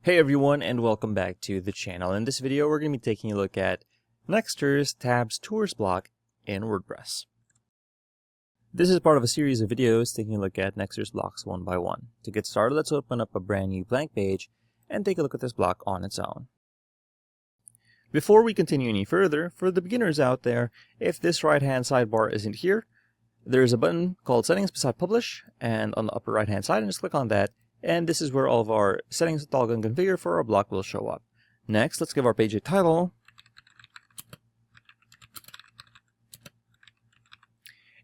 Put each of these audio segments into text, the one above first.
Hey everyone, and welcome back to the channel. In this video we're going to be taking a look at Nexter's Tabs Tours block in WordPress. This is part of a series of videos taking a look at Nexter's blocks one by one. To get started, let's open up a brand new blank page and take a look at this block on its own. Before we continue any further, for the beginners out there, if this right hand sidebar isn't here, there's a button called Settings beside Publish, and on the upper right hand side, and just click on that. And this is where all of our settings that toggle and configure for our block will show up. Next, let's give our page a title.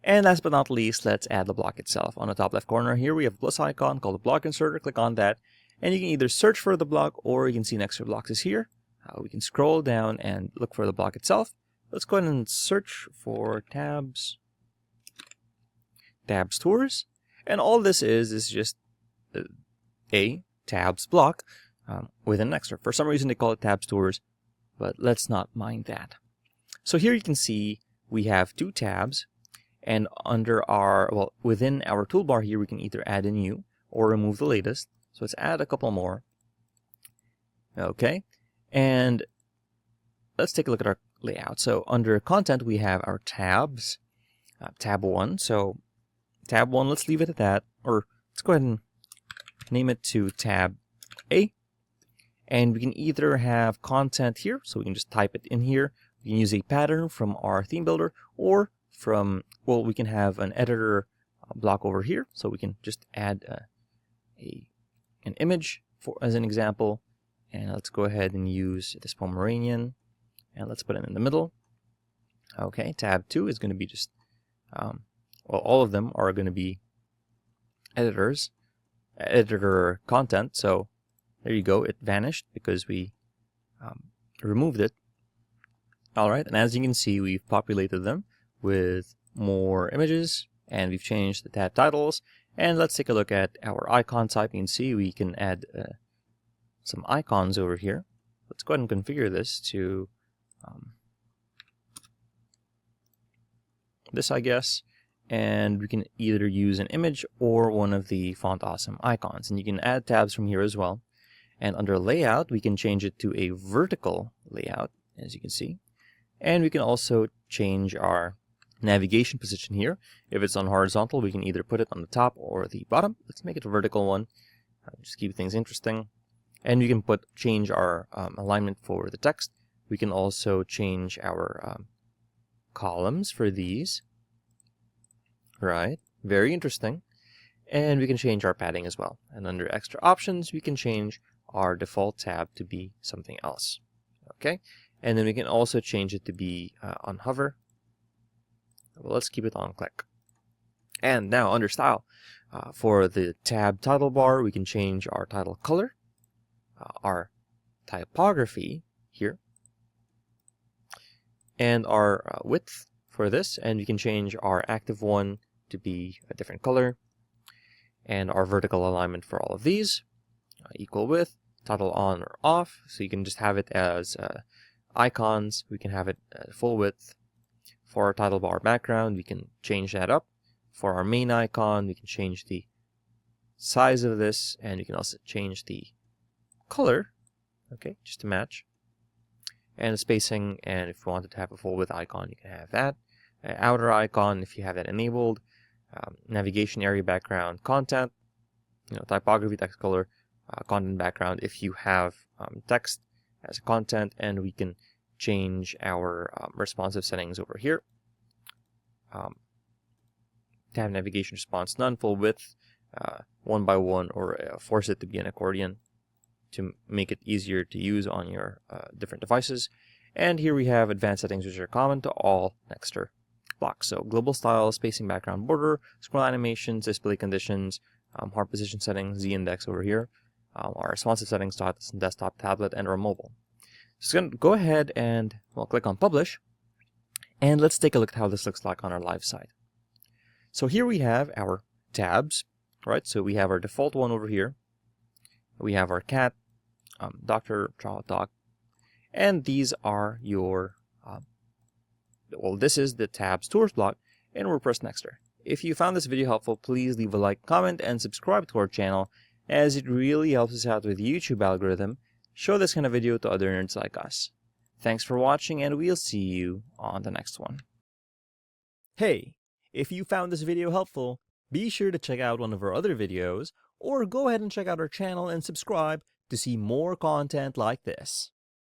And last but not least, let's add the block itself. On the top left corner here, we have a plus icon called the block inserter. Click on that, and you can either search for the block, or you can see Nexter blocks is here. We can scroll down and look for the block itself. Let's go ahead and search for Tabs Tours. And all this is just a tabs block within Nexter. For some reason they call it Tabs Tours, but let's not mind that. So here you can see we have two tabs, and under our, within our toolbar here, we can either add a new or remove the latest. So let's add a couple more. Okay, and let's take a look at our layout. So under content, we have our tabs, tab 1. So tab 1, let's leave it at that, or let's go ahead and name it to tab A, and we can either have content here, so we can just type it in here. We can use a pattern from our theme builder, or from, we can have an editor block over here, so we can just add an image for as an example. And let's go ahead and use this Pomeranian, and let's put it in the middle. Okay, tab 2 is going to be just, all of them are going to be editor content. So there you go, it vanished because we removed it. Alright, and as you can see, we've populated them with more images, and we've changed the tab titles. And let's take a look at our icon type. You can see we can add some icons over here. Let's go ahead and configure this to this, I guess. And we can either use an image or one of the Font Awesome icons. And you can add tabs from here as well. And under layout, we can change it to a vertical layout, as you can see. And we can also change our navigation position here. If it's on horizontal, we can either put it on the top or the bottom. Let's make it a vertical one. Just keep things interesting. And we can change our alignment for the text. We can also change our columns for these. Right, very interesting. And we can change our padding as well. And under extra options, we can change our default tab to be something else. Okay, and then we can also change it to be on hover. Well, let's keep it on click. And now under style, for the tab title bar, we can change our title color, our typography here, and our width for this. And we can change our active one to be a different color, and our vertical alignment for all of these, equal width, title on or off. So you can just have it as icons. We can have it full width. For our title bar background, we can change that up. For our main icon, we can change the size of this, and we can also change the color, okay, just to match, and the spacing. And if you wanted to have a full width icon, you can have that. Outer icon, if you have that enabled. Navigation area background, content, typography, text color, content background if you have text as a content. And we can change our responsive settings over here. Tab navigation response none, full width, 1 by 1, or force it to be an accordion to make it easier to use on your different devices. And here we have advanced settings, which are common to all Nexter blocks. So global style, spacing, background border, scroll animations, display conditions, hard position settings, z-index over here, our responsive settings, desktop, tablet, and our mobile. So going to go ahead and click on publish, and let's take a look at how this looks like on our live site. So here we have our tabs, right? So we have our default one over here. We have our cat, doctor, child, dog, and these are your this is the Tabs Tours block in WordPress Nexter. If you found this video helpful, please leave a like, comment, and subscribe to our channel. as it really helps us out with YouTube algorithm. Show this kind of video to other nerds like us. Thanks for watching, and we'll see you on the next one. Hey, if you found this video helpful, be sure to check out one of our other videos, or go ahead and check out our channel and subscribe to see more content like this.